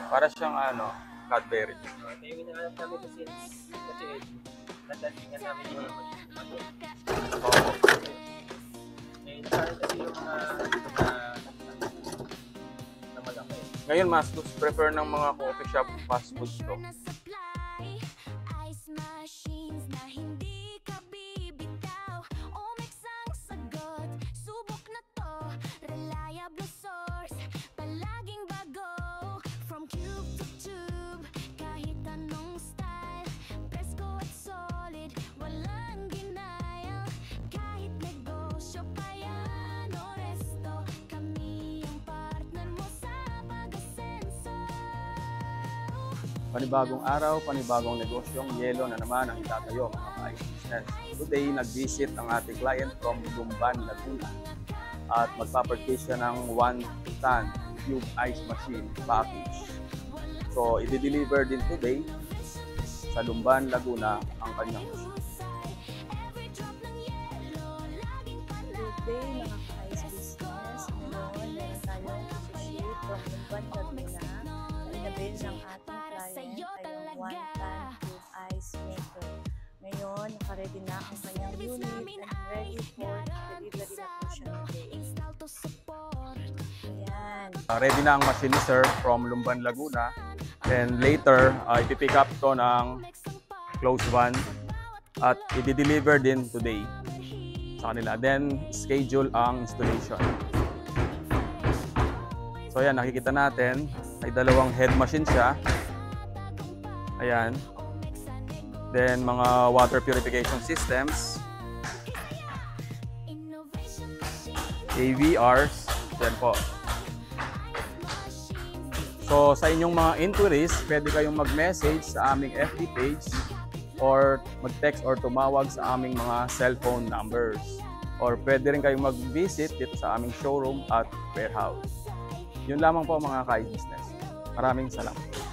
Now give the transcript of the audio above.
Para siyang ano, Cadbury. Ito yung hinahanap namin kasi nadalingan namin yung machine. Oo. Saan kasi yung na malaki. Ngayon, mas gusto prefer ng mga coffee shop fast food to. Panibagong araw, panibagong negosyong yelo na naman ang itatayo mga ka-ice business. Today, nag-visit ang ating client from Lumban, Laguna at magpa-purchase siya ng 1-ton cube ice machine package. So, i-deliver din today sa Lumban, Laguna ang kanyang machine. Today, mga ka-ice business, ngayon, meron tayong associate from Lumban, Laguna. Inabil ng ating client ay yung 1-ton cube ice maker. Ngayon, naka-ready na ang kanyang unit and ready for delivery na po siya today. Ayan. Ready na ang machine ni Sir from Lumban, Laguna. And later, ipipick up to ng close one at i-deliver din today sa kanila. Then, schedule ang installation. So, ayan, nakikita natin, ay dalawang head machine siya. Ayan. Then, mga water purification systems. AVRs. Yan po. So, sa inyong mga inquiries, pwede kayong mag-message sa aming FB page or mag-text or tumawag sa aming mga cellphone numbers. Or pwede rin kayong mag-visit dito sa aming showroom at warehouse. Yun lamang po mga ka-ice business. Maraming salamat.